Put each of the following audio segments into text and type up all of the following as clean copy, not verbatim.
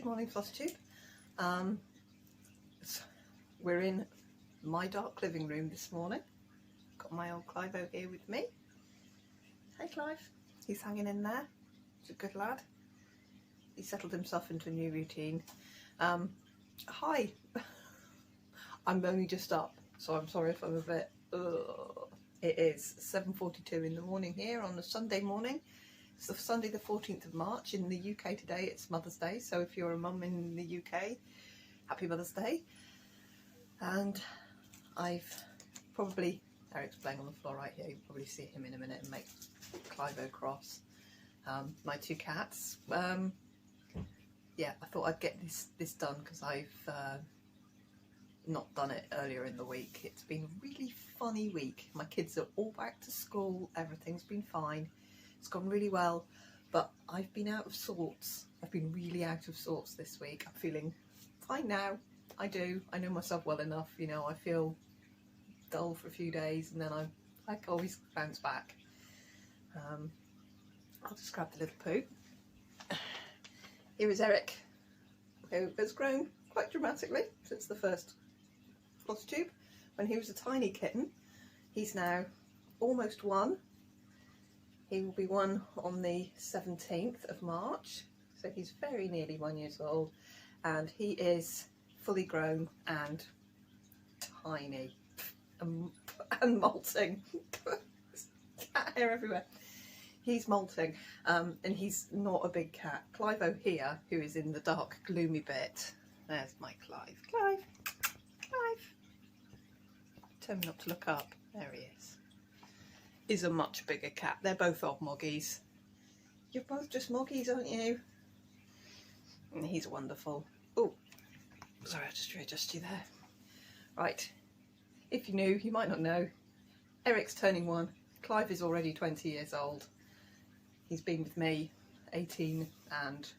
Good morning, Flosstube. We're in my dark living room this morning. Got my old Clivo here with me. Hey Clive, he's hanging in there. He's a good lad. He settled himself into a new routine. Hi, I'm only just up, so I'm sorry if I'm a bit... It is 7:42 in the morning here on a Sunday morning. It's the Sunday the 14th of March. In the UK today it's Mother's Day, so if you're a mum in the UK, happy Mother's Day. And I've probably... Eric's playing on the floor right here, you'll probably see him in a minute and make Clivo cross. My two cats. Yeah, I thought I'd get this done because I've not done it earlier in the week. It's been a really funny week. My kids are all back to school, everything's been fine. It's gone really well, but I've been out of sorts. I've been really out of sorts this week. I'm feeling fine now. I know myself well enough, you know. I feel dull for a few days and then I always bounce back. I'll just grab the little poo. Here is Eric, who has grown quite dramatically since the first Flosstube. When he was a tiny kitten, he's now almost one. He will be one on the 17th of March, so he's very nearly 1 year old, and he is fully grown and tiny and molting. Cat hair everywhere. He's molting, and he's not a big cat. Clivo here, who is in the dark gloomy bit. There's my Clive. Clive! Clive! Tell me not to look up. There he is a much bigger cat. They're both old moggies. You're both just moggies, aren't you? And he's wonderful. Oh, sorry, I'll just readjust you there. Right, if you knew, you might not know. Eric's turning 1. Clive is already 20 years old. He's been with me 18 and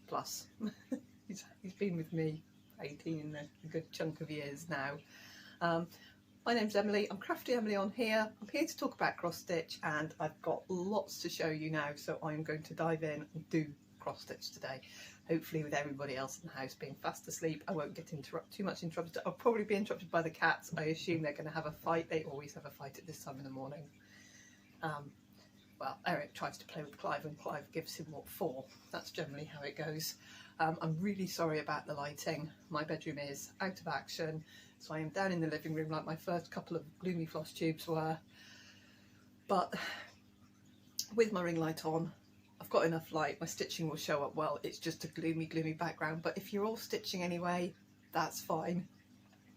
plus. he's been with me 18 in a good chunk of years now. My name's Emily, I'm Crafty Emily on here. I'm here to talk about cross stitch, and I've got lots to show you now, so I'm going to dive in and do cross stitch today. Hopefully with everybody else in the house being fast asleep, I won't get too much interrupted. I'll probably be interrupted by the cats. I assume they're going to have a fight. They always have a fight at this time in the morning. Well, Eric tries to play with Clive and Clive gives him what for. That's generally how it goes. I'm really sorry about the lighting. My bedroom is out of action, so I am down in the living room like my first couple of Gloomy Flosstubes were. But with my ring light on, I've got enough light, my stitching will show up well. It's just a gloomy background, but if you're all stitching anyway, that's fine.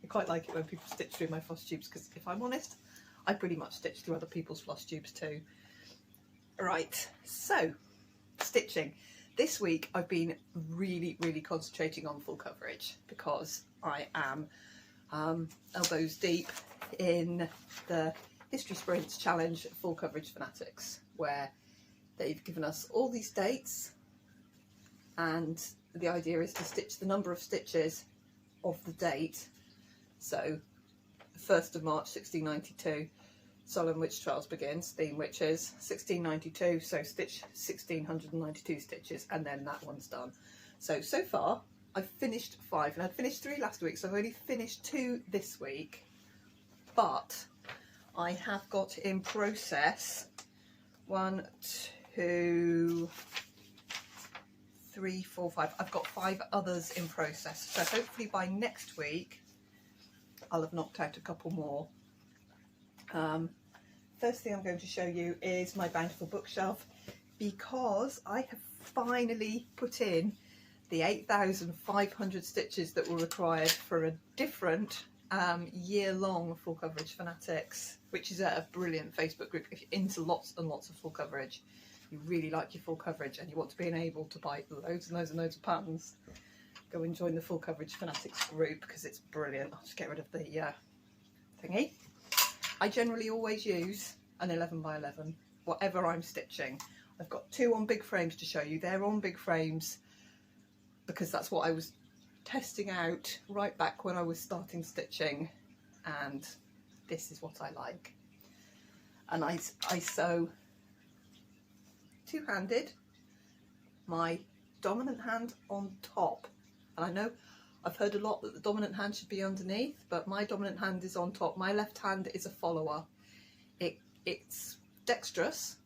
I quite like it when people stitch through my Flosstubes, because if I'm honest, I pretty much stitch through other people's Flosstubes too. Right, so stitching. This week I've been really concentrating on full coverage because I am elbows deep in the History Sprints Challenge Full Coverage Fanatics, where they've given us all these dates, and the idea is to stitch the number of stitches of the date. So 1st of March 1692, Solemn Witch Trials begins, theme witches, 1692, so stitch 1692 stitches, and then that one's done. So far I've finished 5, and I'd finished 3 last week, so I've only finished 2 this week, but I have got in process 1, 2, 3, 4, 5. I've got 5 others in process, so hopefully by next week I'll have knocked out a couple more. First thing I'm going to show you is my bountiful bookshelf, because I have finally put in the 8,500 stitches that were required for a different year-long Full Coverage Fanatics, which is a brilliant Facebook group. If you're into lots and lots of full coverage, you really like your full coverage and you want to be able to buy loads and loads of patterns, go and join the Full Coverage Fanatics group, because it's brilliant. I'll just get rid of the thingy. I generally always use an 11 by 11, whatever I'm stitching. I've got 2 on big frames to show you. They're on big frames because that's what I was testing out right back when I was starting stitching, and this is what I like. And I sew two-handed my dominant hand on top. And I know I've heard a lot that the dominant hand should be underneath, but my dominant hand is on top. My left hand is a follower. It's dexterous,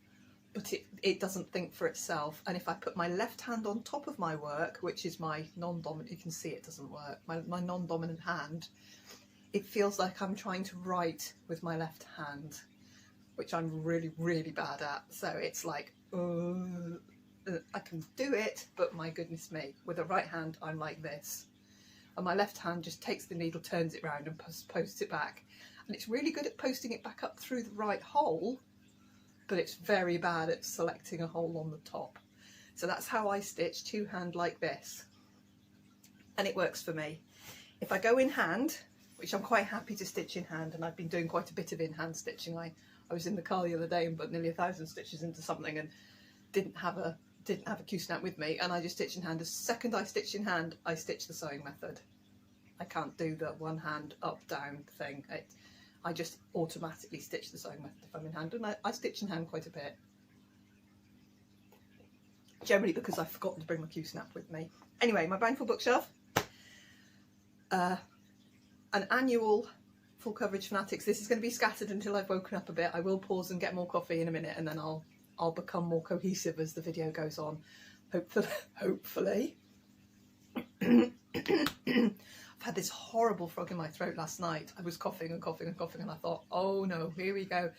but it doesn't think for itself. And if I put my left hand on top of my work, which is my non-dominant, you can see it doesn't work, my non-dominant hand, it feels like I'm trying to write with my left hand, which I'm really, really bad at. So it's like, I can do it, but my goodness me, with a right hand, I'm like this. And my left hand just takes the needle, turns it round and posts it back. And it's really good at posting it back up through the right hole, but it's very bad at selecting a hole on the top. So that's how I stitch two-hand like this. And it works for me. If I go in hand, which I'm quite happy to stitch in hand, and I've been doing quite a bit of in-hand stitching. I was in the car the other day and put nearly 1,000 stitches into something and didn't have a Q-snap with me, and I just stitched in hand. The second I stitch in hand, I stitch the sewing method. I can't do the one hand up down thing. I just automatically stitch the sewing method if I'm in hand, and I stitch in hand quite a bit. Generally because I've forgotten to bring my Q-snap with me. Anyway, my bountiful bookshelf. An annual full coverage fanatics. This is going to be scattered until I've woken up a bit. I will pause and get more coffee in a minute, and then I'll become more cohesive as the video goes on. Hopefully. I've had this horrible frog in my throat last night. I was coughing and coughing and coughing, and I thought, oh no, here we go.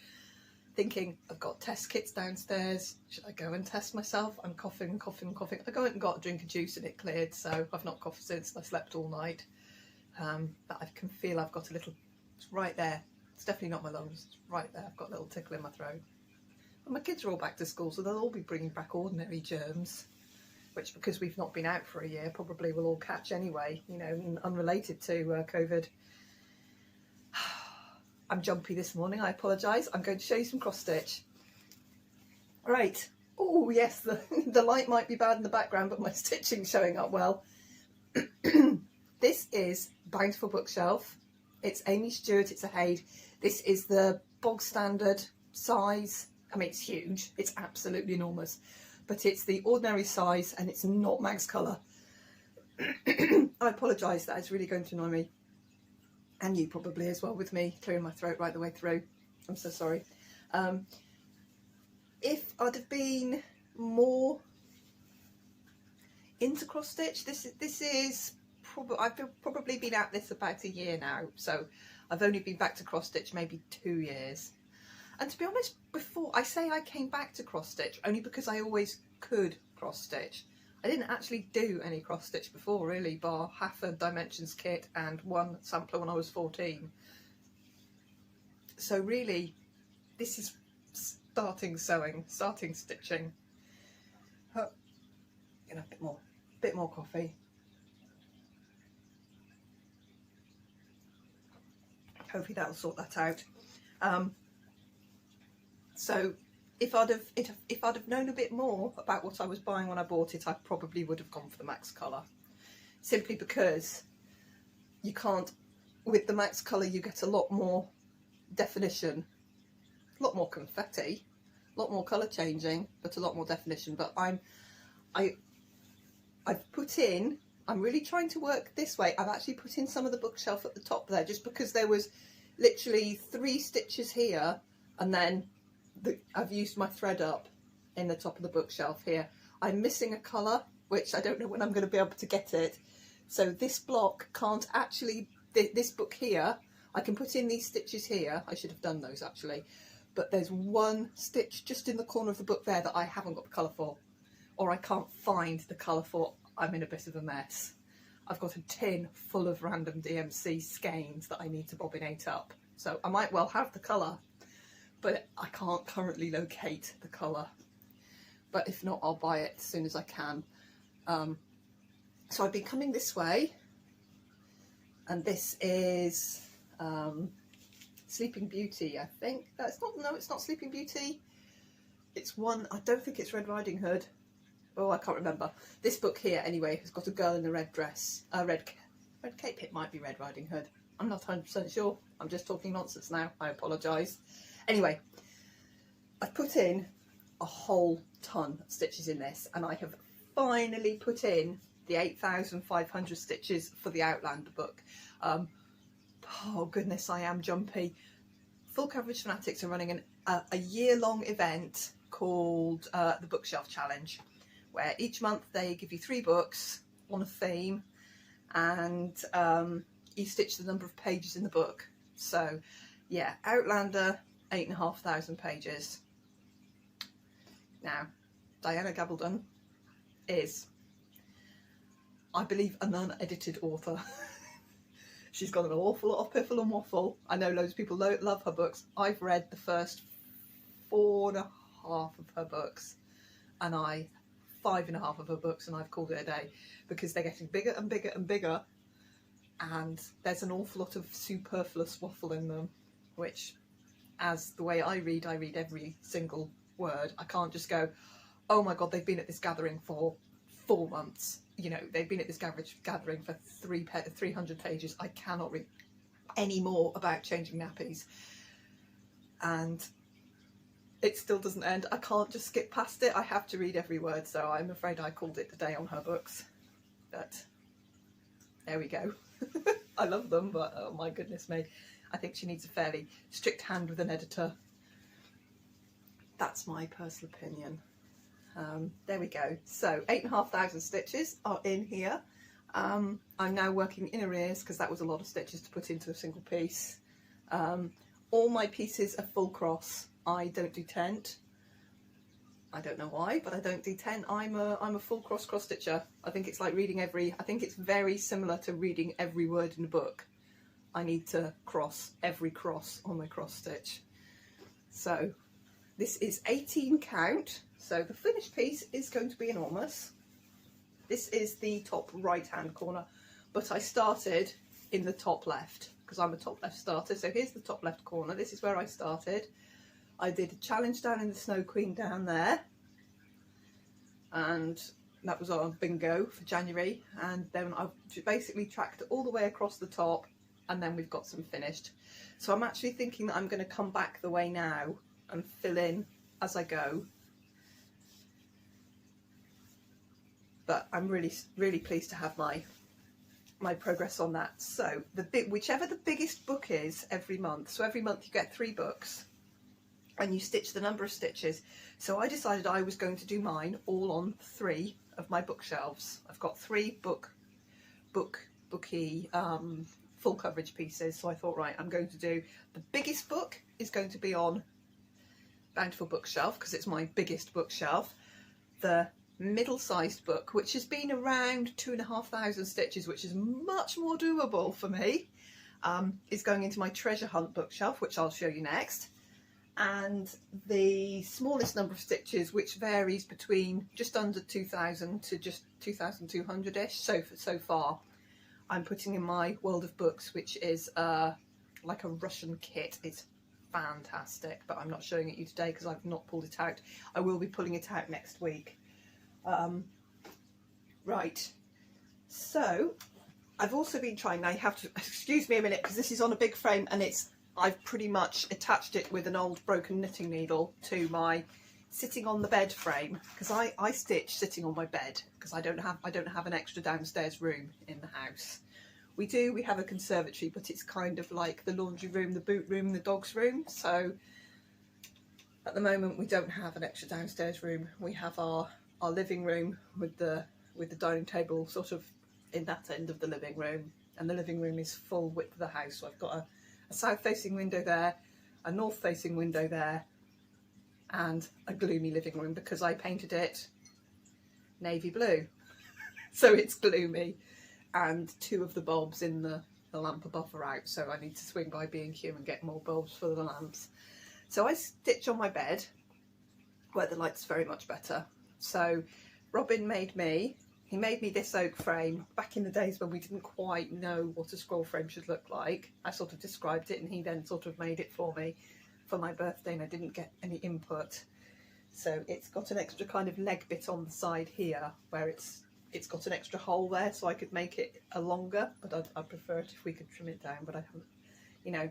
Thinking, I've got test kits downstairs. Should I go and test myself? I'm coughing and coughing and coughing. I went and got a drink of juice and it cleared, so I've not coughed since. I slept all night. But I can feel I've got a little, it's right there. It's definitely not my lungs, it's right there. I've got a little tickle in my throat. But my kids are all back to school, so they'll all be bringing back ordinary germs, which, because we've not been out for a year, probably will all catch anyway, you know, unrelated to COVID. I'm jumpy this morning, I apologise. I'm going to show you some cross stitch. Right. Oh yes, the light might be bad in the background, but my stitching's showing up well. This is Bountiful Bookshelf. It's Amy Stewart, it's a Haid. This is the bog standard size. I mean, it's huge, it's absolutely enormous, but it's the ordinary size and it's not Mag's colour. I apologise, that is really going to annoy me. And you probably as well, with me clearing my throat right the way through. I'm so sorry. If I'd have been more into cross stitch, I've probably been at this about a year now, so I've only been back to cross stitch maybe 2 years. And to be honest, before I say I came back to cross stitch only because I always could cross stitch. I didn't actually do any cross stitch before, really, bar half a dimensions kit and one sampler when I was 14. So really, this is starting sewing, starting stitching. Oh, get a bit more coffee. Hopefully that'll sort that out. So if I'd have known a bit more about what I was buying when I bought it, I probably would have gone for the Max colour. Simply because you can't, with the Max colour you get a lot more definition, a lot more confetti, a lot more colour changing, but a lot more definition. But I've put in, I'm really trying to work this way. I've actually put in some of the bookshelf at the top there, just because there was literally 3 stitches here, and then I've used my thread up in the top of the bookshelf here. I'm missing a colour, which I don't know when I'm going to be able to get it. So this block can't actually, this book here, I can put in these stitches here. I should have done those actually. But there's one stitch just in the corner of the book there that I haven't got the colour for. Or I can't find the colour for. I'm in a bit of a mess. I've got a tin full of random DMC skeins that I need to bobbinate up. So I might well have the colour, but I can't currently locate the colour. But if not, I'll buy it as soon as I can. So I've been coming this way, and this is Sleeping Beauty, I think. No, it's not Sleeping Beauty. It's one, I don't think it's Red Riding Hood. Oh, I can't remember. This book here, anyway, has got a girl in a red dress, red cape. It might be Red Riding Hood. I'm not 100% sure. I'm just talking nonsense now. I apologise. Anyway, I've put in a whole ton of stitches in this, and I have finally put in the 8,500 stitches for the Outlander book. Oh goodness, I am jumpy. Full Coverage Fanatics are running a year-long event called the Bookshelf Challenge, where each month they give you 3 books on a theme, and you stitch the number of pages in the book. So yeah, Outlander, 8,500 pages. Now, Diana Gabaldon is, I believe, an unedited author. She's got an awful lot of piffle and waffle. I know loads of people love her books. I've read the first 4.5 of her books, and 5.5 of her books, and I've called it a day, because they're getting bigger and bigger and bigger, and there's an awful lot of superfluous waffle in them, which, as the way I read every single word. I can't just go, oh my god, they've been at this gathering for 4 months. You know, they've been at this gathering for 300 pages. I cannot read any more about changing nappies. And it still doesn't end. I can't just skip past it. I have to read every word. So I'm afraid I called it the day on her books. But there we go. I love them, but oh my goodness me. I think she needs a fairly strict hand with an editor. That's my personal opinion. There we go. So 8,500 stitches are in here. I'm now working in arrears because that was a lot of stitches to put into a single piece. All my pieces are full cross. I don't do tent. I don't know why, but I don't do tent. I'm a full cross stitcher. I think it's like reading I think it's very similar to reading every word in a book. I need to cross every cross on my cross stitch. So this is 18 count. So the finished piece is going to be enormous. This is the top right hand corner, but I started in the top left because I'm a top left starter. So here's the top left corner. This is where I started. I did a challenge down in the Snow Queen down there, and that was our bingo for January, and then I've basically tracked all the way across the top, and then we've got some finished. So I'm actually thinking that I'm going to come back the way now and fill in as I go. But I'm really pleased to have my progress on that. So whichever the biggest book is every month, so every month you get 3 books and you stitch the number of stitches. So I decided I was going to do mine all on 3 of my bookshelves. I've got 3 booky full coverage pieces, so I thought, right, I'm going to do the biggest book is going to be on Bountiful Bookshelf because it's my biggest bookshelf. The middle-sized book, which has been around 2,500 stitches, which is much more doable for me, is going into my treasure hunt bookshelf, which I'll show you next. And the smallest number of stitches, which varies between just under 2,000 to just 2,200-ish so far, I'm putting in my World of Books, which is like a Russian kit. It's fantastic, but I'm not showing it you today because I've not pulled it out. I will be pulling it out next week. Right, so I've also been trying, now you have to excuse me a minute because this is on a big frame, and I've pretty much attached it with an old broken knitting needle to my sitting on the bed frame, because I stitch sitting on my bed because I don't have an extra downstairs room in the house. We have a conservatory, but it's kind of like the laundry room, the boot room, the dog's room. So at the moment we don't have an extra downstairs room. We have our living room with the dining table sort of in that end of the living room, and the living room is full width of the house. So I've got a south facing window there, a north facing window there, and a gloomy living room because I painted it navy blue. So it's gloomy, and 2 of the bulbs in the lamp above are out, so I need to swing by B&Q and get more bulbs for the lamps. So I stitch on my bed where the light's very much better. So Robin made me this oak frame back in the days when we didn't quite know what a scroll frame should look like. I sort of described it and he then sort of made it for me for my birthday, and I didn't get any input. So it's got an extra kind of leg bit on the side here where it's got an extra hole there, so I could make it a longer, but I'd prefer it if we could trim it down, but I haven't, you know,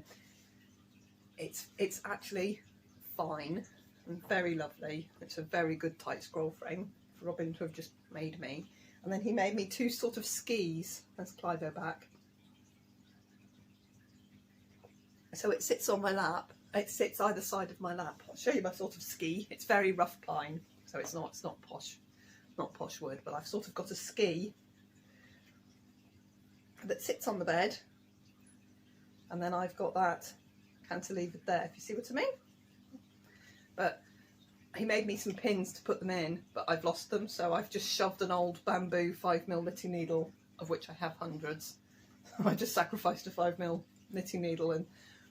it's actually fine and very lovely. It's a very good tight scroll frame. for Robin to have just made me. And then he made me two sort of skis. There's Clivo back. So it sits on my lap. It sits either side of my lap. I'll show you my sort of ski. It's very rough pine, so it's not posh, not posh wood, but I've sort of got a ski that sits on the bed, and then I've got that cantilevered there, if you see what I mean. But he made me some pins to put them in, but I've lost them, so I've just shoved an old bamboo 5mm knitting needle, of which I have hundreds. I just sacrificed a 5mm knitting needle and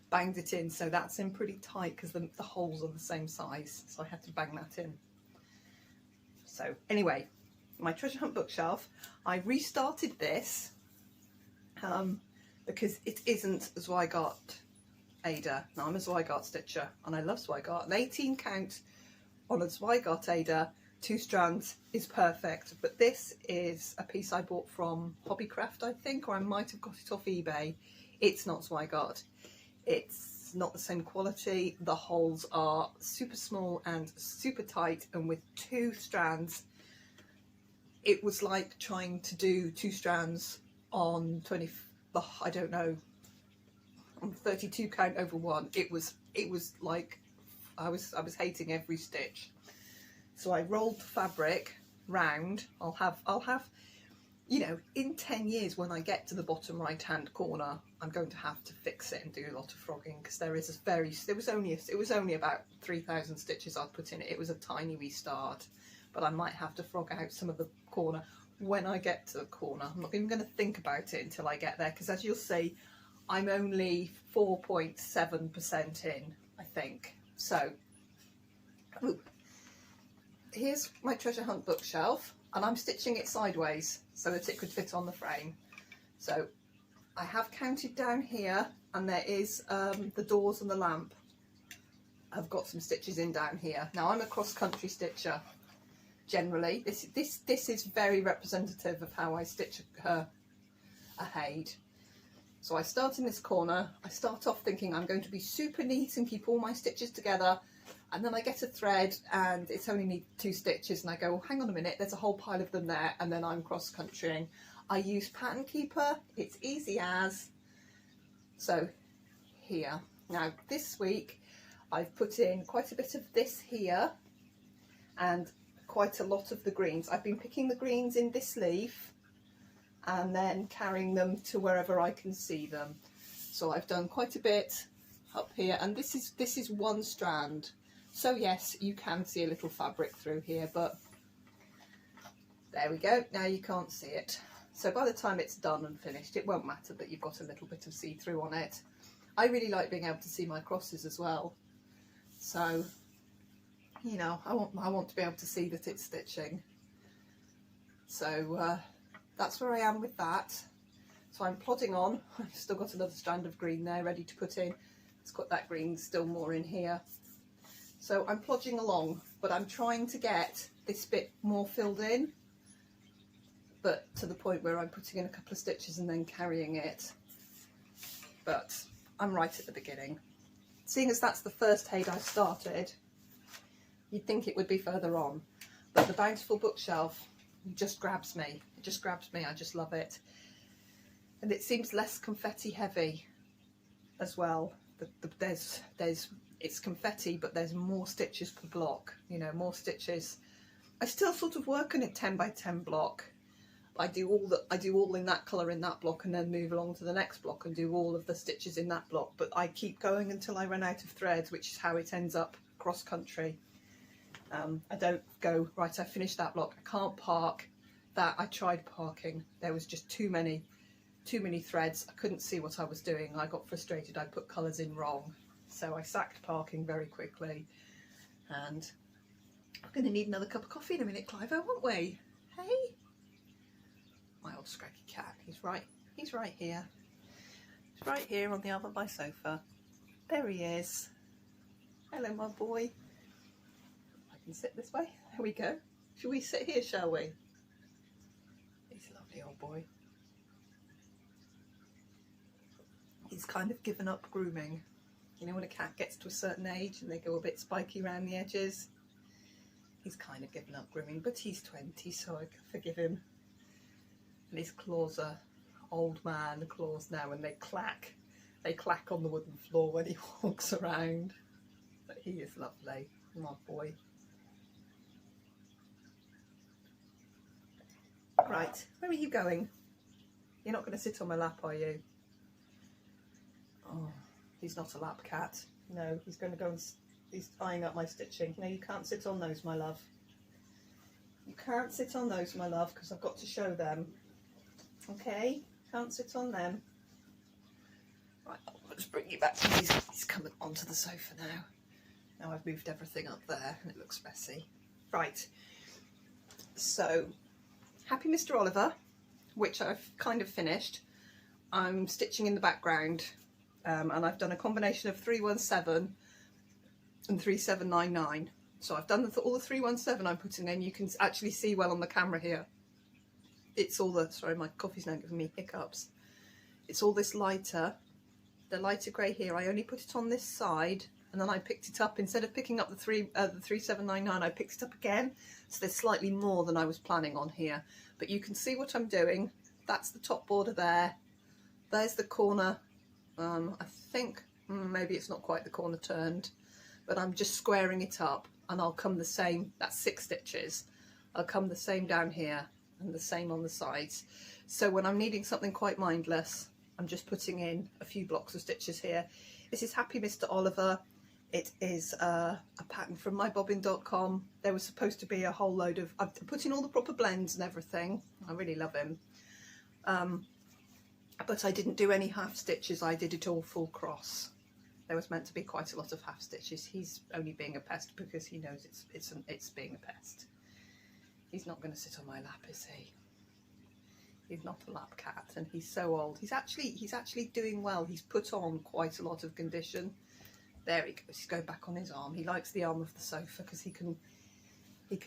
banged it in, so that's in pretty tight because the holes are the same size, so I had to bang that in. So anyway, my treasure hunt bookshelf, I restarted this because it isn't a Zweigart Ada. Now I'm a Zweigart stitcher and I love Zweigart. An 18 count on a Zweigart Ada, 2 strands is perfect, but this is a piece I bought from Hobbycraft, I think, or I might have got it off eBay. It's not Zweigart. It's not the same quality. The holes are super small and super tight, and with 2 strands it was like trying to do 2 strands on 20, I don't know, on 32 count over 1. It was like I was hating every stitch. So I rolled the fabric round. I'll have, you know, in 10 years when I get to the bottom right hand corner, I'm going to have to fix it and do a lot of frogging, because there was only about 3,000 stitches I'd put in it. It was a tiny wee start, but I might have to frog out some of the corner when I get to the corner. I'm not even going to think about it until I get there, because as you'll see, I'm only 4.7% in, I think. So, ooh, here's my treasure hunt bookshelf, and I'm stitching it sideways so that it could fit on the frame. So I have counted down here, and there is the doors and the lamp. I've got some stitches in down here. Now I'm a cross-country stitcher generally. This is very representative of how I stitch a Haid. So I start in this corner. I start off thinking I'm going to be super neat and keep all my stitches together, and then I get a thread and it's only need 2 stitches, and I go, oh, hang on a minute, there's a whole pile of them there, and then I'm cross-countrying. I use Pattern Keeper, it's easy as. So here, now this week I've put in quite a bit of this here and quite a lot of the greens. I've been picking the greens in this leaf and then carrying them to wherever I can see them. So I've done quite a bit up here, and this is 1 strand. So yes, you can see a little fabric through here, but there we go, now you can't see it. So by the time it's done and finished, it won't matter that you've got a little bit of see-through on it. I really like being able to see my crosses as well. So, you know, I want to be able to see that it's stitching. So that's where I am with that. So I'm plodding on. I've still got another strand of green there ready to put in. Let's put that green still more in here. So I'm plodding along, but I'm trying to get this bit more filled in, but to the point where I'm putting in a couple of stitches and then carrying it. But I'm right at the beginning. Seeing as that's the first Haid I started, you'd think it would be further on, but the Bountiful bookshelf just grabs me. It just grabs me. I just love it. And it seems less confetti heavy as well. It's confetti, but there's more stitches per block, you know, more stitches. I still sort of work on a 10 by 10 block. I do all in that colour in that block, and then move along to the next block and do all of the stitches in that block, but I keep going until I run out of threads, which is how it ends up cross country. I don't go, right, I finished that block, I can't park that. I tried parking, there was just too many threads. I couldn't see what I was doing. I got frustrated. I put colours in wrong, so I sacked parking very quickly. And I'm going to need another cup of coffee in a minute, Clivo, won't we? Hey, my old scraggy cat. He's right here. He's right here on the other my sofa. There he is. Hello, my boy. I can sit this way. There we go. Shall we sit here, shall we? He's a lovely old boy. He's kind of given up grooming. You know, when a cat gets to a certain age and they go a bit spiky around the edges, He's kind of given up grooming, but he's 20, so I can forgive him. And his claws are old man claws now, and they clack. They clack on the wooden floor when he walks around. But he is lovely, my boy. Right, where are you going? You're not going to sit on my lap, are you? Oh, he's not a lap cat. No, he's going to go and... He's eyeing up my stitching. No, you can't sit on those, my love. You can't sit on those, my love, because I've got to show them. Okay? Can't sit on them. Right, I'll just bring you back. He's coming onto the sofa now. Now I've moved everything up there and it looks messy. Right, so Happy Mr. Oliver, which I've kind of finished. I'm stitching in the background, and I've done a combination of 317 and 3799. So I've done all the 317 I'm putting in. You can actually see well on the camera here. It's all the, sorry, my coffee's now giving me hiccups. It's all this lighter, the lighter grey here. I only put it on this side, and then I picked it up. Instead of picking up the 3799, I picked it up again. So there's slightly more than I was planning on here. But you can see what I'm doing. That's the top border there. There's the corner. I think maybe it's not quite the corner turned, but I'm just squaring it up, and I'll come the same. That's 6 stitches. I'll come the same down here and the same on the sides. So when I'm needing something quite mindless, I'm just putting in a few blocks of stitches here. This is Happy Mr. Oliver. It is a pattern from mybobbin.com. There was supposed to be a whole load of... I've put in all the proper blends and everything. I really love him. But I didn't do any half stitches. I did it all full cross. There was meant to be quite a lot of half stitches. He's only being a pest because he knows it's being a pest. He's not going to sit on my lap, is he? He's not a lap cat, and he's so old. He's actually doing well. He's put on quite a lot of condition. There he goes. He's going back on his arm. He likes the arm of the sofa because he can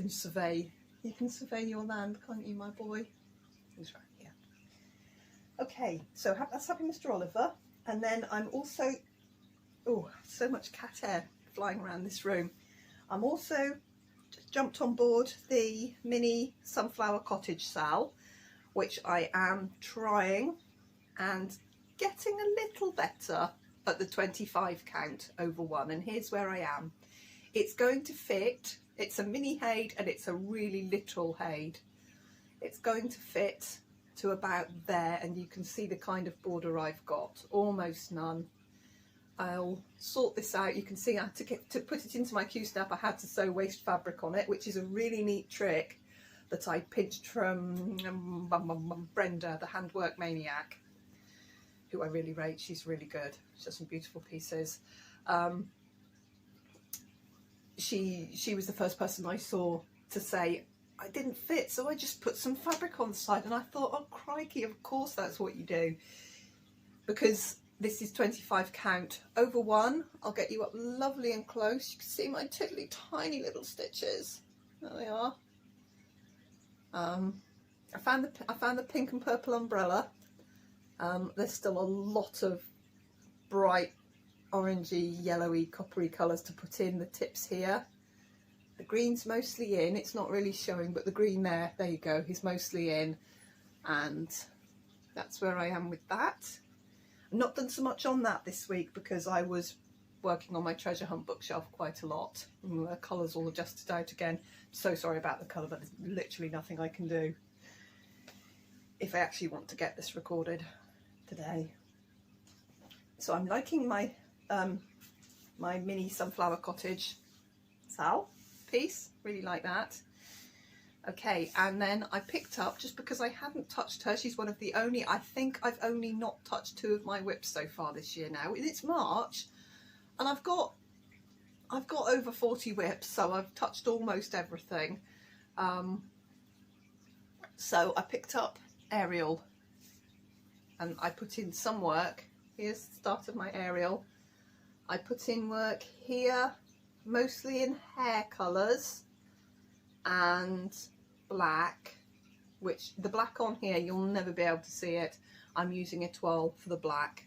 survey. You can survey your land, can't you, my boy? He's right here. Okay, so that's Happy Mr. Oliver, and then I'm also... Oh, so much cat hair flying around this room. I'm also just jumped on board the mini sunflower cottage sal, which I am trying and getting a little better at the 25 count over 1. And here's where I am. It's going to fit. It's a mini haid and it's a really literal haid. It's going to fit to about there, and you can see the kind of border I've got, almost none. I'll sort this out. You can see I had to put it into my Q-snap. I had to sew waste fabric on it, which is a really neat trick that I pinched from Brenda, the handwork maniac, who I really rate. She's really good. She does some beautiful pieces. She was the first person I saw to say I didn't fit, so I just put some fabric on the side, and I thought, oh crikey, of course that's what you do, because this is 25 count over 1. I'll get you up lovely and close. You can see my tiddly tiny little stitches. There they are. I found the pink and purple umbrella. There's still a lot of bright orangey, yellowy, coppery colours to put in the tips here. The green's mostly in. It's not really showing, but the green there you go, he's mostly in, and that's where I am with that. I've not done so much on that this week because I was working on my treasure hunt bookshelf quite a lot. The colours all adjusted out again. So sorry about the colour, but there's literally nothing I can do if I actually want to get this recorded today. So I'm liking my my mini sunflower cottage sal piece, really like that. Okay, and then I picked up, just because I hadn't touched her, she's one of the only, I think I've only not touched 2 of my whips so far this year now. It's March and I've got over 40 whips, so I've touched almost everything. So I picked up Ariel and I put in some work. Here's the start of my Ariel. I put in work here, mostly in hair colours and black, which the black on here you'll never be able to see it. I'm using a 12 for the black.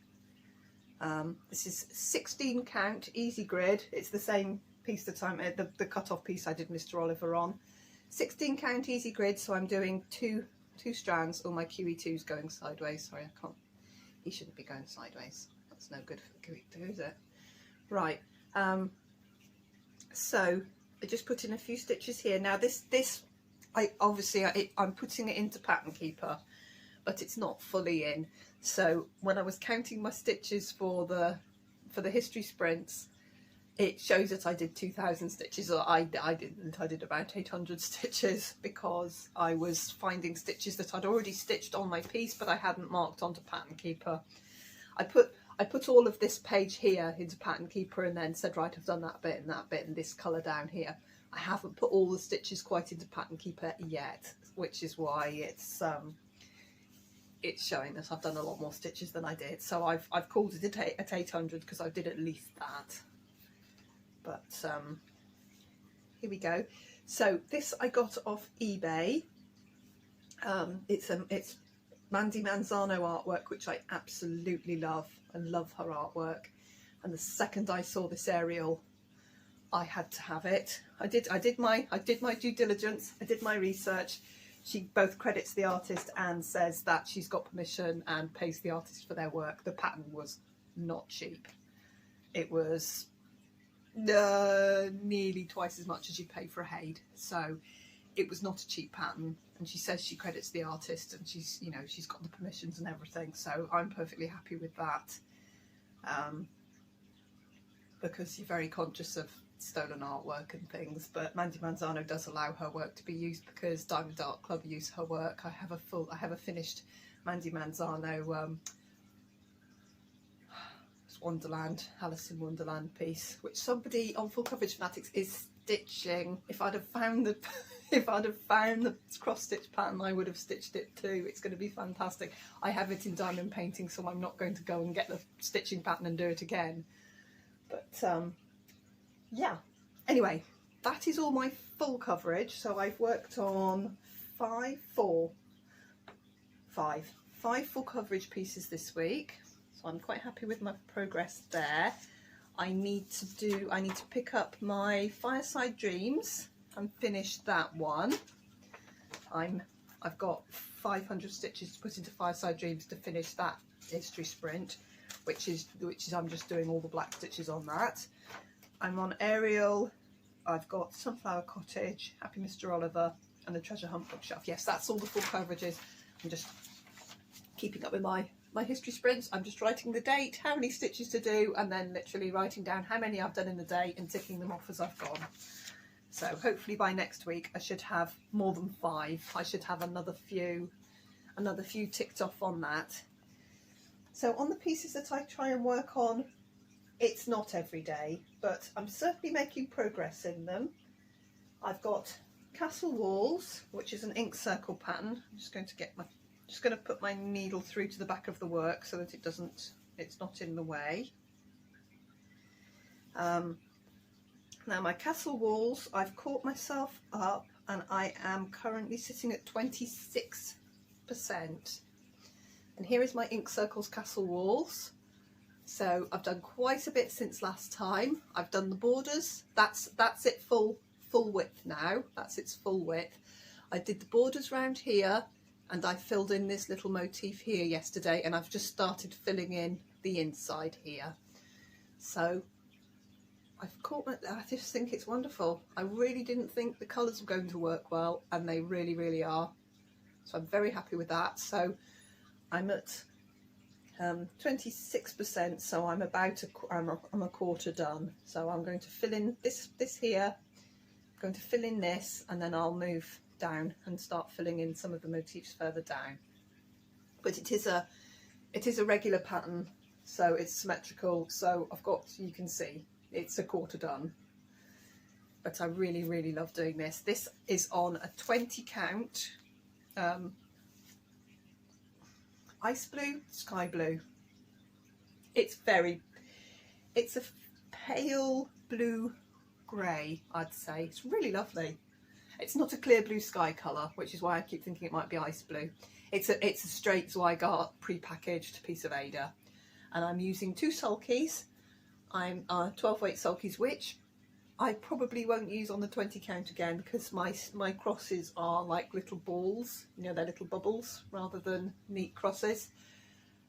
This is 16 count easy grid. It's the same piece that I'm the cut-off piece I did Mr. Oliver on. 16 count easy grid, so I'm doing two strands. Oh, my QE2's going sideways. Sorry, I can't. He shouldn't be going sideways. That's no good for the QE2, is it? Right. So I just put in a few stitches here. Now this I'm putting it into Pattern Keeper, but it's not fully in. So when I was counting my stitches for the history sprints, it shows that I did 2,000 stitches, or I didn't. I did about 800 stitches because I was finding stitches that I'd already stitched on my piece, but I hadn't marked onto Pattern Keeper. I put all of this page here into Pattern Keeper and then said, right, I've done that bit and this colour down here. I haven't put all the stitches quite into Pattern Keeper yet, which is why it's showing that I've done a lot more stitches than I did. So I've called it at 800 because I did at least that. But here we go. So this I got off eBay. It's Mandy Manzano artwork, which I absolutely love. I love her artwork. And the second I saw this aerial, I had to have it. I did my due diligence. I did my research. She both credits the artist and says that she's got permission and pays the artist for their work. The pattern was not cheap. It was nearly twice as much as you pay for a Haid. So it was not a cheap pattern. And she says she credits the artist, and she's got the permissions and everything. So I'm perfectly happy with that. Because you're very conscious of stolen artwork and things, but Mandy Manzano does allow her work to be used because Diamond Art Club use her work. I have a finished Mandy Manzano Wonderland, Alice in Wonderland piece, which somebody on Full Coverage Fanatics is stitching. If I'd have found the cross stitch pattern, I would have stitched it too. It's going to be fantastic. I have it in diamond painting, so I'm not going to go and get the stitching pattern and do it again. But yeah, anyway, that is all my full coverage. So I've worked on five full coverage pieces this week. So I'm quite happy with my progress there. I need to pick up my Fireside Dreams and finish that one. I've got 500 stitches to put into Fireside Dreams to finish that history sprint, which is I'm just doing all the black stitches on that. I'm on Ariel. I've got Sunflower Cottage, Happy Mr. Oliver, and the Treasure Hunt Bookshelf. Yes, that's all the full coverages. I'm just keeping up with my history sprints. I'm just writing the date, how many stitches to do, and then literally writing down how many I've done in the day and ticking them off as I've gone. So hopefully by next week I should have more than 5. I should have another few ticked off on that. So on the pieces that I try and work on, it's not every day, but I'm certainly making progress in them. I've got Castle Walls, which is an ink circle pattern. I'm just going to put my needle through to the back of the work so that it's not in the way. Now my Castle Walls, I've caught myself up and I am currently sitting at 26%. And here is my Ink Circles Castle Walls. So I've done quite a bit since last time. I've done the borders. That's it full width now. That's its full width. I did the borders round here and I filled in this little motif here yesterday, and I've just started filling in the inside here. So I just think it's wonderful. I really didn't think the colours were going to work well, and they really, really are. So I'm very happy with that. So I'm at 26%, so I'm I'm a quarter done. So I'm going to fill in this here. I'm going to fill in this, and then I'll move down and start filling in some of the motifs further down. But it is a regular pattern, so it's symmetrical. So you can see it's a quarter done. But I really, really love doing this. This is on a 20 count ice blue, sky blue. It's a pale blue grey, I'd say. It's really lovely. It's not a clear blue sky colour, which is why I keep thinking it might be ice blue. It's a straight Zweigart pre-packaged piece of Ada, and I'm using 2 sulkies. I'm 12 weight sulkies, which I probably won't use on the 20 count again, because my crosses are like little balls, you know, they're little bubbles rather than neat crosses.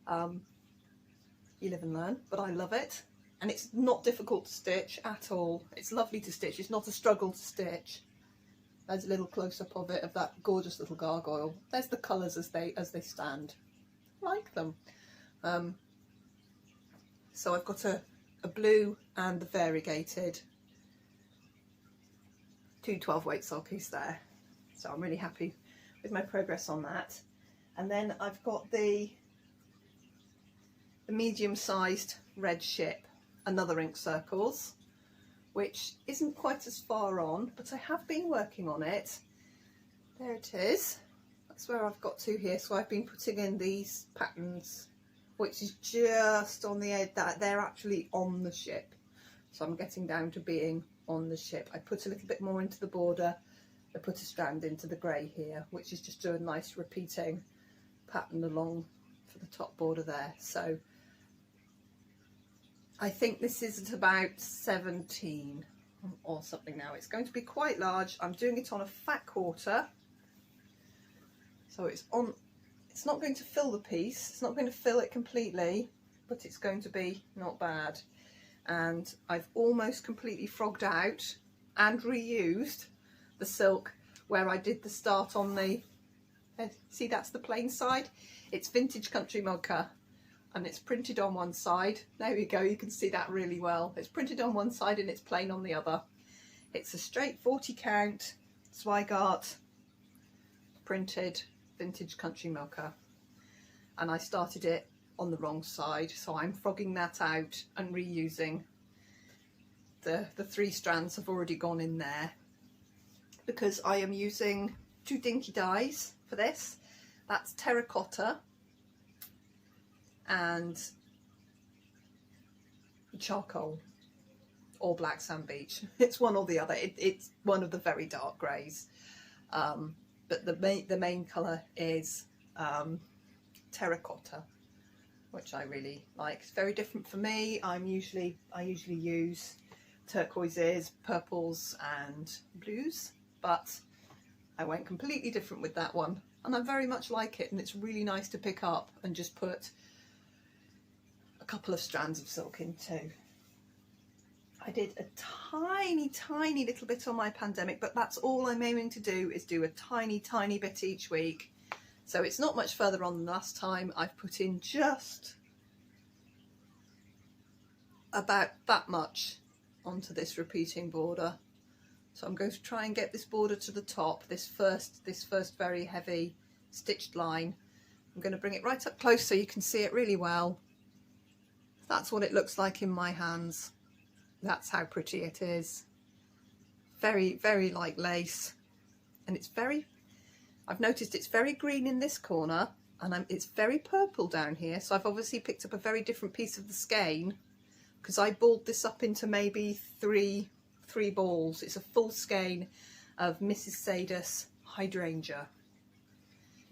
You live and learn, but I love it, and it's not difficult to stitch at all. It's lovely to stitch, it's not a struggle to stitch. There's a little close-up of it, of that gorgeous little gargoyle. There's the colours as they stand. I like them. So I've got a blue and the variegated, two 12-weight sulkies there. So I'm really happy with my progress on that. And then I've got the medium-sized red ship, another ink circles, which isn't quite as far on, but I have been working on it. There it is. That's where I've got to here. So I've been putting in these patterns, which is just on the edge, that they're actually on the ship. So I'm getting down to being on the ship. I put a little bit more into the border. I put a strand into the grey here, which is just a nice repeating pattern along for the top border there. So I think this is at about 17 or something now. It's going to be quite large. I'm doing it on a fat quarter. So it's not going to fill the piece. It's not going to fill it completely, but it's going to be not bad. And I've almost completely frogged out and reused the silk where I did the start on the, see, that's the plain side. It's Vintage Country Modka, and it's printed on one side. There we go, you can see that really well. It's printed on one side and it's plain on the other. It's a straight 40 count Zweigart printed Vintage Country Modka, and I started it on the wrong side, so I'm frogging that out and reusing the 3 strands have already gone in there, because I am using 2 dinky dyes for this. That's terracotta and charcoal or black sand beach. It's one or the other. It's one of the very dark greys, but the main colour is terracotta, which I really like. It's very different for me. I usually use turquoises, purples and blues, but I went completely different with that one, and I very much like it, and it's really nice to pick up and just put a couple of strands of silk into. I did a tiny little bit on my pandemic, but that's all I'm aiming to do, is do a tiny bit each week. So it's not much further on than last time. I've put in just about that much onto this repeating border. So I'm going to try and get this border to the top, this first very heavy stitched line. I'm going to bring it right up close so you can see it really well. That's what it looks like in my hands. That's how pretty it is. Very light lace, and it's very, I've noticed it's very green in this corner, and it's very purple down here. So I've obviously picked up a very different piece of the skein, because I balled this up into maybe three balls. It's a full skein of Mrs. Sadus hydrangea.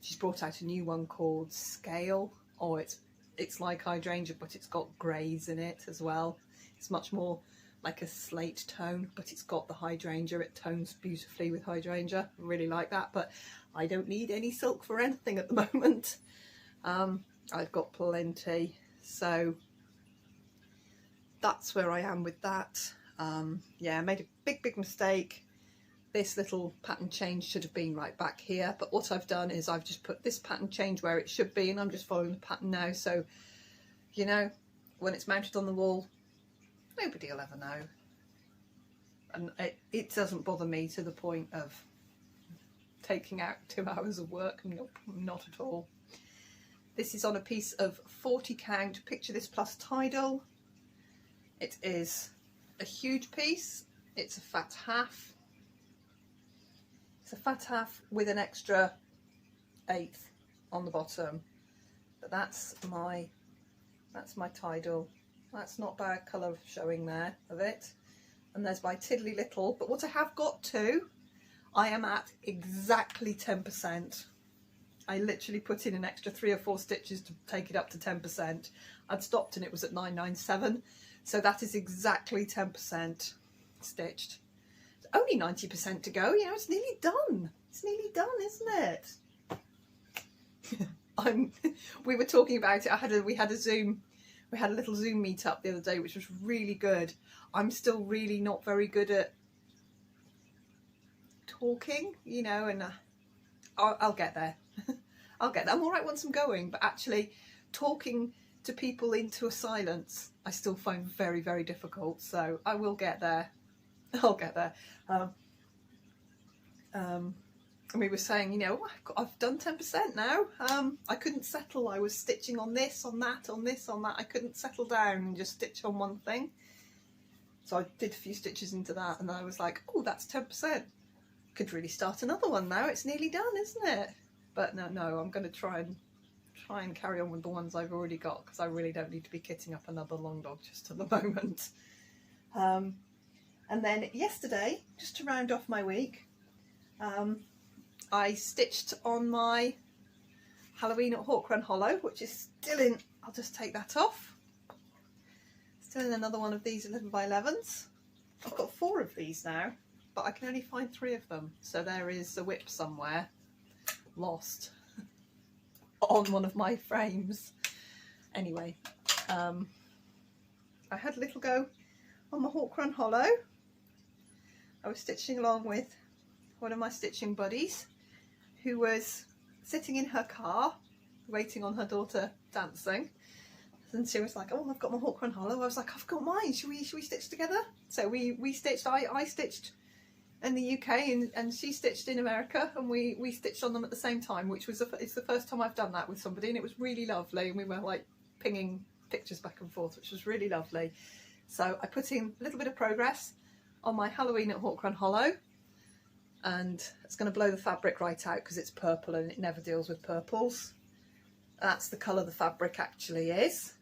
She's brought out a new one called Scale. Oh, it's like hydrangea, but it's got greys in it as well. It's much more like a slate tone, but it's got the hydrangea. It tones beautifully with hydrangea. I really like that, but I don't need any silk for anything at the moment. I've got plenty, so that's where I am with that. Yeah, I made a big mistake. This little pattern change should have been right back here, but what I've done is I've just put this pattern change where it should be, and I'm just following the pattern now. So, you know, when it's mounted on the wall, nobody will ever know, and it doesn't bother me to the point of taking out 2 hours of work. Nope, not at all. This is on a piece of 40 count, picture this plus tidal. It is a huge piece. It's a fat half. It's a fat half with an extra 1/8 on the bottom, but that's my tidal. That's not bad colour showing there of it. And there's my tiddly little, but what I have got to, I am at exactly 10%. I literally put in an extra 3 or 4 stitches to take it up to 10%. I'd stopped and it was at 997, so that is exactly 10%. stitched. It's only 90% to go, you know, it's nearly done. It's nearly done, isn't it? We were talking about it. We had a little Zoom meetup the other day, which was really good. I'm still really not very good at talking, you know, and I'll get there. I'll get there. I'm all right once I'm going, but actually talking to people into a silence, I still find very, very difficult. So I will get there. I'll get there. And we were saying, you know, I've done 10% now. I couldn't settle. I was stitching on this, on that, on this, on that. I couldn't settle down and just stitch on one thing. So I did a few stitches into that, and I was like, oh, that's 10%. Could really start another one now. It's nearly done, isn't it? But no, I'm going to try and carry on with the ones I've already got, because I really don't need to be kitting up another long dog just at the moment. And then yesterday, just to round off my week, I stitched on my Halloween at Hawk Run Hollow, which is still in, I'll just take that off, still in another one of these 11 by 11s. I've got 4 of these now, but I can only find 3 of them, so there is a whip somewhere lost on one of my frames. Anyway, I had a little go on my Hawk Run Hollow. I was stitching along with one of my stitching buddies, who was sitting in her car waiting on her daughter dancing, and she was like, oh, I've got my Hawk Run Hollow. I was like, I've got mine, should we stitch together? So we stitched. I stitched in the UK and she stitched in America, and we stitched on them at the same time, which was it's the first time I've done that with somebody, and it was really lovely, and we were like pinging pictures back and forth, which was really lovely. So I put in a little bit of progress on my Halloween at Hawk Run Hollow, and it's going to blow the fabric right out because it's purple and it never deals with purples. That's the colour the fabric actually is.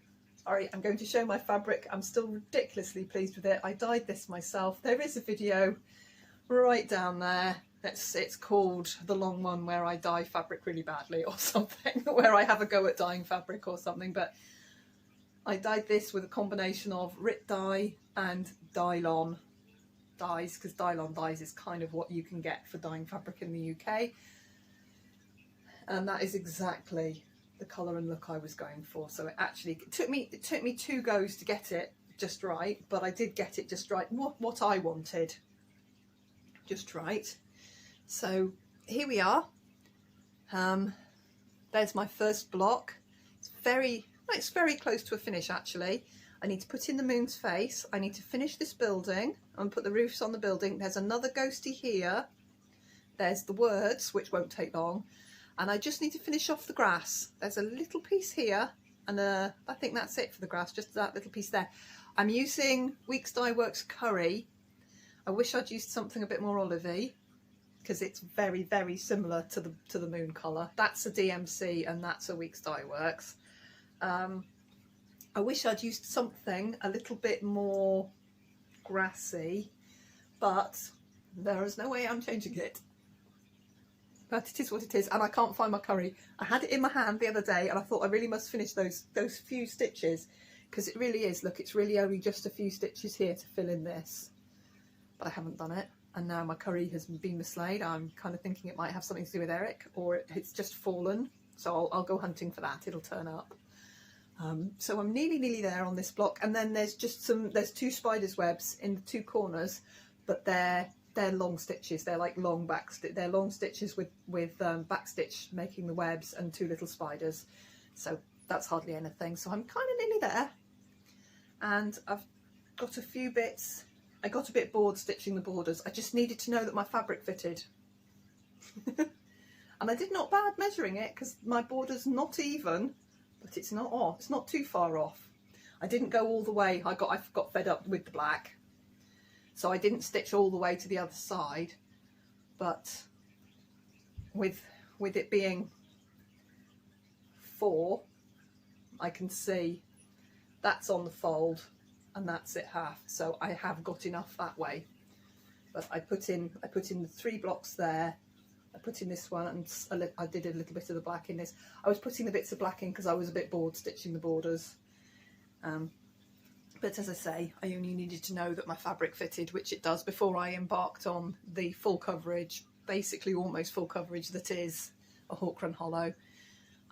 Sorry, I'm going to show my fabric. I'm still ridiculously pleased with it. I dyed this myself. There is a video right down there. It's called The Long One, where I dye fabric really badly or something, where I have a go at dyeing fabric or something. But I dyed this with a combination of Rit dye and Dylon dyes, because Dylon dyes is kind of what you can get for dyeing fabric in the UK, and that is exactly the colour and look I was going for. So it took me 2 goes to get it just right, but I did get it just right, what I wanted, just right. So here we are. There's my first block. It's very close to a finish actually. I need to put in the moon's face. I need to finish this building and put the roofs on the building. There's another ghosty here. There's the words, which won't take long. And I just need to finish off the grass. There's a little piece here, and I think that's it for the grass, just that little piece there. I'm using Weeks Dye Works Curry. I wish I'd used something a bit more olivey, because it's very, very similar to the moon colour. That's a DMC and that's a Weeks Dye Works. I wish I'd used something a little bit more grassy, but there is no way I'm changing it. But it is what it is, and I can't find my curry. I had it in my hand the other day, and I thought I really must finish those few stitches, because it really is, look, it's really only just a few stitches here to fill in this. But I haven't done it, and now my curry has been mislaid. I'm kind of thinking it might have something to do with Eric, or it's just fallen, so I'll go hunting for that, it'll turn up. So I'm nearly there on this block, and then there's just there's 2 spider's webs in the 2 corners, but they're long stitches. They're like long they're long stitches with back stitch making the webs and 2 little spiders. So that's hardly anything. So I'm kind of nearly there, and I've got a few bits. I got a bit bored stitching the borders. I just needed to know that my fabric fitted. And I did not bad measuring it, because my border's not even, but it's not off. It's not too far off. I didn't go all the way. I got fed up with the black, so I didn't stitch all the way to the other side. But with it being 4, I can see that's on the fold and that's it half. So I have got enough that way. But I put in the 3 blocks there. I put in this one, and I did a little bit of the black in this. I was putting the bits of black in because I was a bit bored stitching the borders. But as I say, I only needed to know that my fabric fitted, which it does, before I embarked on the full coverage, basically almost full coverage, that is a Hawk Run Hollow.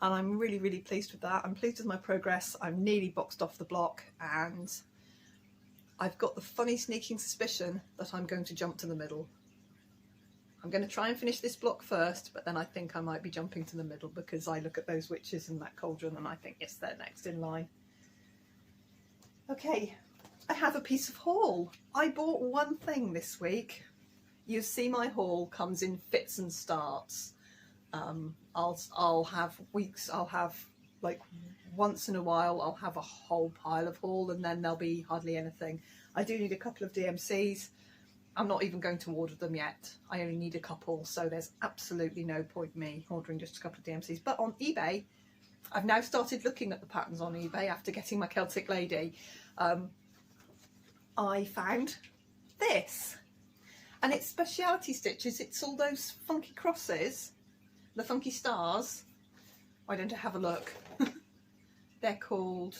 And I'm really, really pleased with that. I'm pleased with my progress. I'm nearly boxed off the block, and I've got the funny sneaking suspicion that I'm going to jump to the middle. I'm going to try and finish this block first, but then I think I might be jumping to the middle, because I look at those witches and that cauldron and I think, yes, they're next in line. Okay, I have a piece of haul. I bought one thing this week. You see, my haul comes in fits and starts. I'll have weeks, I'll have like once in a while, I'll have a whole pile of haul, and then there'll be hardly anything. I do need a couple of DMCs. I'm not even going to order them yet. I only need a couple, so there's absolutely no point me ordering just a couple of DMCs. But on eBay, I've now started looking at the patterns on eBay after getting my Celtic Lady. I found this, and it's speciality stitches. It's all those funky crosses, the funky stars. Why don't I have a look? They're called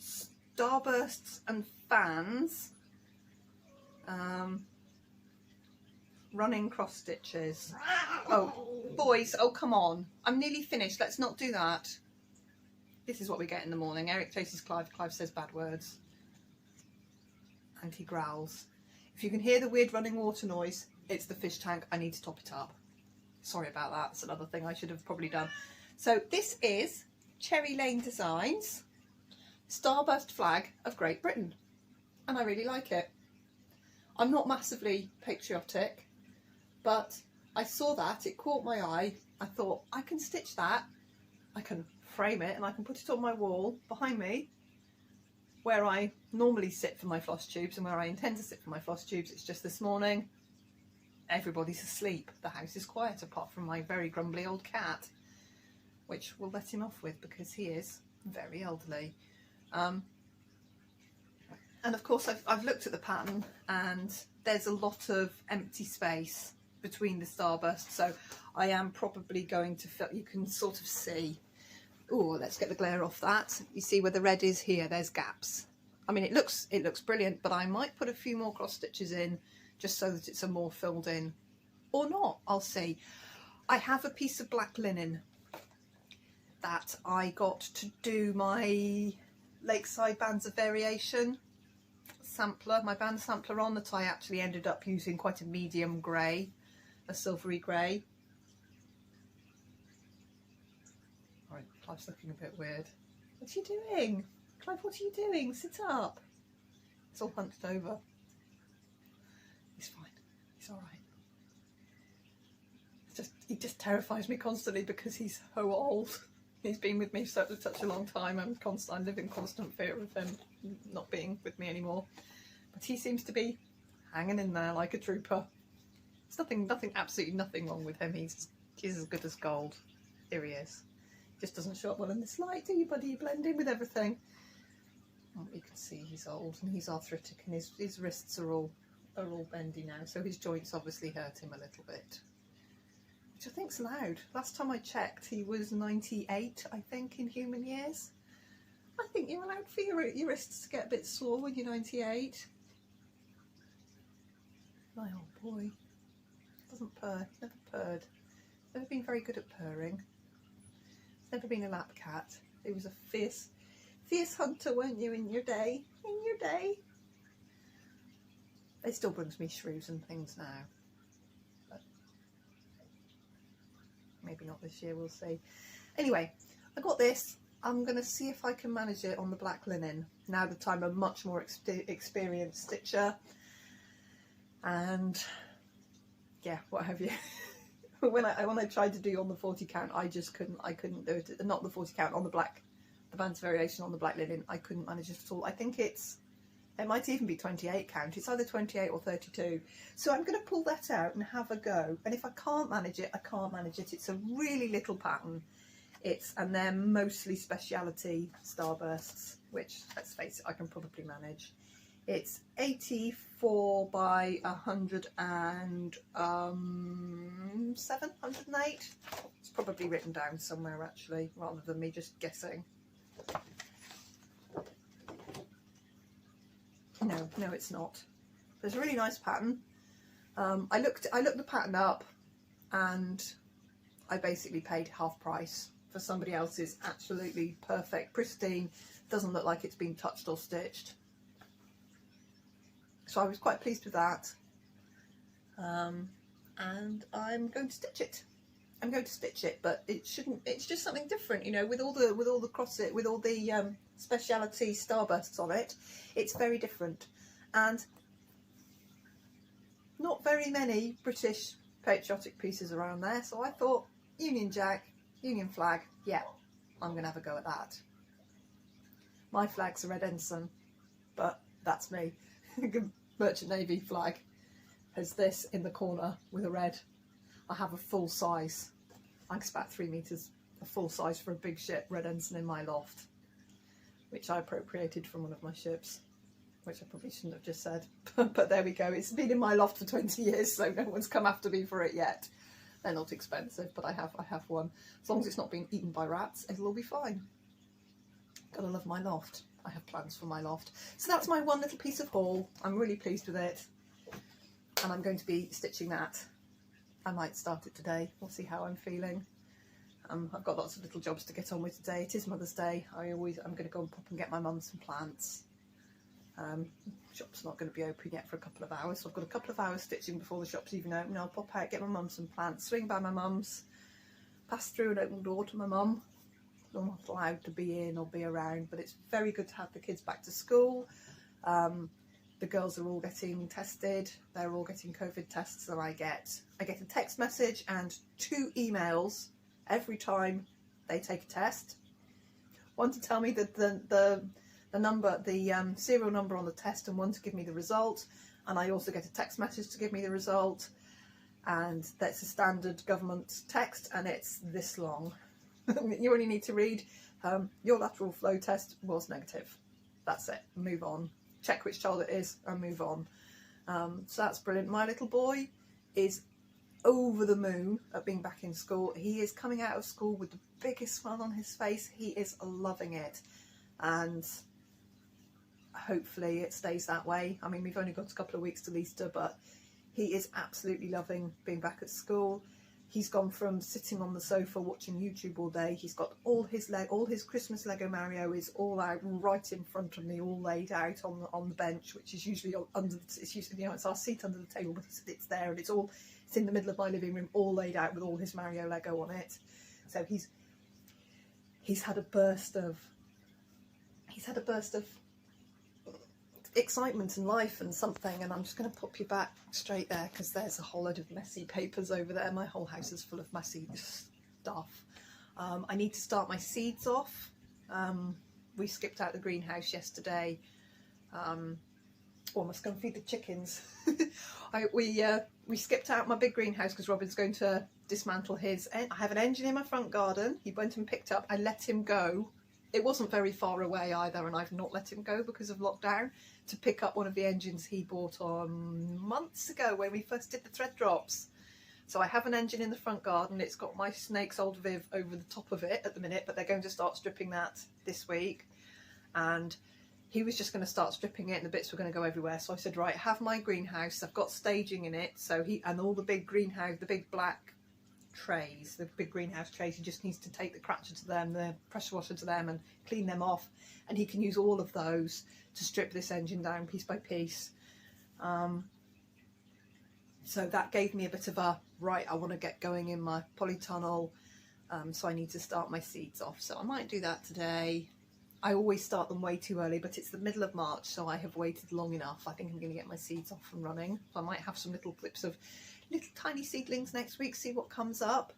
Starbursts and Fans. Running cross stitches. Oh, boys, oh come on. I'm nearly finished. Let's not do that. This is what we get in the morning. Eric chases Clive. Clive says bad words. And he growls. If you can hear the weird running water noise, it's the fish tank. I need to top it up. Sorry about that. That's another thing I should have probably done. So this is Cherry Lane Designs Starburst Flag of Great Britain. And I really like it. I'm not massively patriotic, but I saw that, it caught my eye. I thought, I can stitch that, I can frame it, and I can put it on my wall behind me, where I normally sit for my floss tubes and where I intend to sit for my floss tubes. It's just this morning, everybody's asleep. The house is quiet apart from my very grumbly old cat, which we'll let him off with because he is very elderly. And of course I've looked at the pattern, and there's a lot of empty space between the starbursts, so I am probably going to fill, you can sort of see, oh, let's get the glare off that. You see where the red is here, there's gaps. I mean, it looks brilliant, but I might put a few more cross stitches in just so that it's a more filled in, or not, I'll see. I have a piece of black linen that I got to do my Lakeside Bands of Variation sampler, my band sampler on, that I actually ended up using quite a medium grey, a silvery grey. Right, Clive's looking a bit weird. What are you doing? Clive, what are you doing? Sit up. It's all hunched over. He's fine. He's alright. He just terrifies me constantly because he's so old. He's been with me such a long time. I live in constant fear of him not being with me anymore. But he seems to be hanging in there like a trooper. There's nothing, absolutely nothing wrong with him. He's as good as gold. Here he is. Just doesn't show up well in this light, do you, buddy? You blend in with everything. Oh, you can see he's old and he's arthritic, and his wrists are all bendy now, so his joints obviously hurt him a little bit. Which I think's loud. Last time I checked, he was 98, I think, in human years. I think you're allowed for your wrists to get a bit sore when you're 98. My old boy. Doesn't purr. He's never purred. He's never been very good at purring. He's never been a lap cat. He was a fierce hunter, weren't you, in your day? In your day. It still brings me shrews and things now. But maybe not this year, we'll see. Anyway, I got this. I'm going to see if I can manage it on the black linen, now that I'm a much more experienced stitcher. And yeah, what have you. when I tried to do on the 40 count, I couldn't do it. Not the 40 count, on the band's variation on the black linen, I couldn't manage it at all. I think it might even be 28 count. It's either 28 or 32. So I'm going to pull that out and have a go. And if I can't manage it, I can't manage it. It's a really little pattern. And they're mostly speciality starbursts, which, let's face it, I can probably manage. It's 84 by 107, 108. It's probably written down somewhere actually, rather than me just guessing. No, it's not. There's a really nice pattern. I looked the pattern up, and I basically paid half price for somebody else's absolutely perfect, pristine, doesn't look like it's been touched or stitched. So I was quite pleased with that. And I'm going to stitch it. I'm going to stitch it, but it shouldn't. It's just something different, you know, with all the speciality starbursts on it. It's very different, and not very many British patriotic pieces around there. So I thought, Union Jack, Union flag. Yeah, I'm going to have a go at that. My flag's a red ensign, but that's me. Merchant Navy flag has this in the corner with a red. I have a full size, I think it's about 3 meters, a full size for a big ship red ensign in my loft, which I appropriated from one of my ships, which I probably shouldn't have just said, but there we go. It's been in my loft for 20 years, so no one's come after me for it yet. They're not expensive, but I have one. As long as it's not being eaten by rats, it'll all be fine. Gotta love my loft. I have plans for my loft. So that's my one little piece of haul. I'm really pleased with it, and I'm going to be stitching that. I might start it today. We'll see how I'm feeling. I've got lots of little jobs to get on with today. It is Mother's Day. I'm going to go and pop and get my mum some plants. Shop's not going to be open yet for a couple of hours, so I've got a couple of hours stitching before the shop's even open. I'll pop out, get my mum some plants, swing by my mum's, pass through an open door to my mum. I'm not allowed to be in or be around, but it's very good to have the kids back to school. The girls are all getting tested. They're all getting COVID tests, and I get a text message and 2 emails every time they take a test. One to tell me that the serial number on the test, and one to give me the result. And I also get a text message to give me the result. And that's a standard government text, and it's this long. You only need to read, your lateral flow test was negative. That's it. Move on. Check which child it is and move on. So that's brilliant. My little boy is over the moon at being back in school. He is coming out of school with the biggest smile on his face. He is loving it, and hopefully it stays that way. I mean, we've only got a couple of weeks till Easter, but he is absolutely loving being back at school. He's gone from sitting on the sofa watching YouTube all day. He's got all his Christmas Lego Mario is all out right in front of me, all laid out on the bench, which is usually it's usually, you know, it's our seat under the table, but it's there, and it's in the middle of my living room, all laid out with all his Mario Lego on it. So he's had a burst of excitement and life and something. And I'm just going to pop you back straight there, because there's a whole load of messy papers over there. My whole house is full of messy stuff. I need to start my seeds off. We skipped out the greenhouse yesterday. Must go and feed the chickens. We skipped out my big greenhouse because Robin's going to dismantle his. I have an engine in my front garden. He went and picked up. I let him go. It wasn't very far away either, and I've not let him go because of lockdown, to pick up one of the engines he bought on months ago when we first did the thread drops. So I have an engine in the front garden. It's got my Snake's old Viv over the top of it at the minute, but they're going to start stripping that this week. And he was just going to start stripping it, and the bits were going to go everywhere. So I said, right, have my greenhouse. I've got staging in it. So and all the big greenhouse, the big black trays, the big greenhouse trays, he just needs to take the cratcher to them, the pressure washer to them, and clean them off, and he can use all of those to strip this engine down piece by piece. So that gave me a bit of a, right, I want to get going in my polytunnel, so I need to start my seeds off. So I might do that today. I always start them way too early, but it's the middle of March, so I have waited long enough. I think I'm going to get my seeds off and running. So I might have some little clips of little tiny seedlings next week, see what comes up.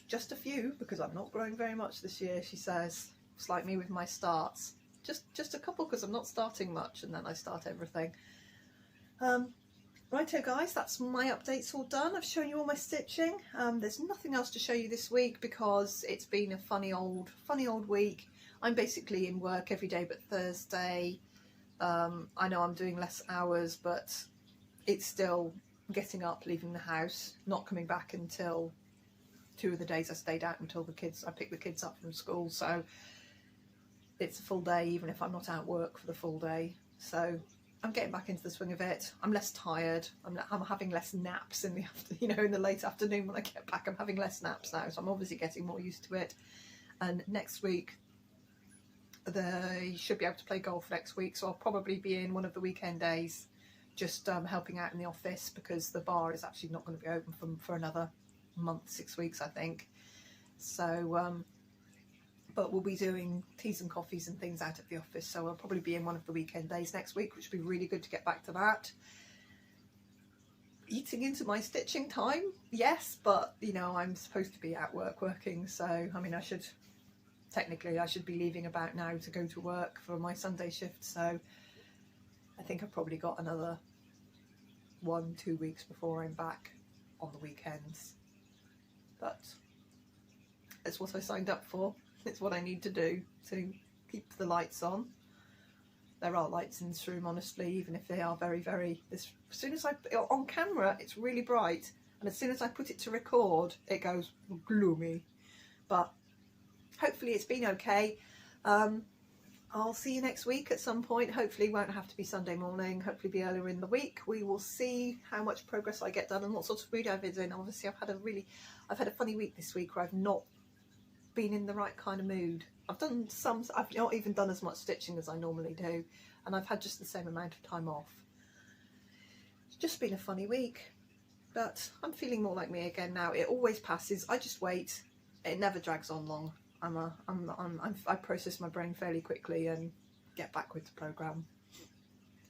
Just a few, because I'm not growing very much this year, she says. It's like me with my starts. Just a couple, because I'm not starting much, and then I start everything. Righto guys, that's my updates all done. I've shown you all my stitching. There's nothing else to show you this week because it's been a funny old week. I'm basically in work every day but Thursday. I know I'm doing less hours, but it's still getting up, leaving the house, not coming back until 2 of the days I stayed out until I picked the kids up from school. So it's a full day even if I'm not out work for the full day. So I'm getting back into the swing of it. I'm less tired. I'm having less naps in the in the late afternoon when I get back. I'm having less naps now, so I'm obviously getting more used to it. And next week, they should be able to play golf next week, so I'll probably be in one of the weekend days, just helping out in the office, because the bar is actually not going to be open for another month, 6 weeks, I think. So, but we'll be doing teas and coffees and things out of the office, so I'll probably be in one of the weekend days next week, which would be really good to get back to that. Eating into my stitching time, yes, but I'm supposed to be at work working, so I mean, technically I should be leaving about now to go to work for my Sunday shift, so I think I've probably got another 1-2 weeks before I'm back on the weekends. But it's what I signed up for. It's what I need to do to keep the lights on. There are lights in this room, honestly, even if they are very, very... As soon as on camera, it's really bright, and as soon as I put it to record, it goes gloomy. But hopefully it's been okay. I'll see you next week at some point. Hopefully it won't have to be Sunday morning. Hopefully be earlier in the week. We will see how much progress I get done and what sort of mood I've been in. Obviously I've had a funny week this week where I've not been in the right kind of mood. I've not even done as much stitching as I normally do, and I've had just the same amount of time off. It's just been a funny week, but I'm feeling more like me again now. It always passes. I just wait. It never drags on long. I process my brain fairly quickly and get back with the programme.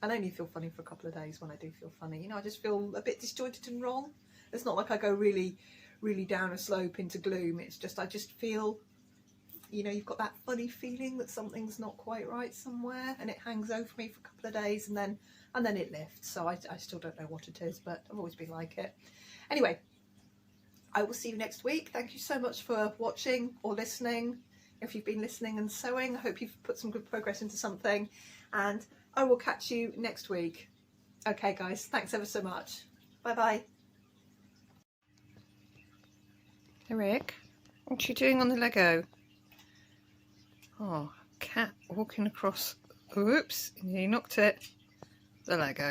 I only feel funny for a couple of days when I do feel funny. I just feel a bit disjointed and wrong. It's not like I go really, really down a slope into gloom. It's just, I just feel, you've got that funny feeling that something's not quite right somewhere, and it hangs over me for a couple of days, and then it lifts. So I still don't know what it is, but I've always been like it. Anyway, I will see you next week. Thank you so much for watching or listening. If you've been listening and sewing, I hope you've put some good progress into something, and I will catch you next week. Okay guys, thanks ever so much. Bye bye. Eric, what are you doing on the Lego? Oh, cat walking across. Oops, he knocked it. The Lego.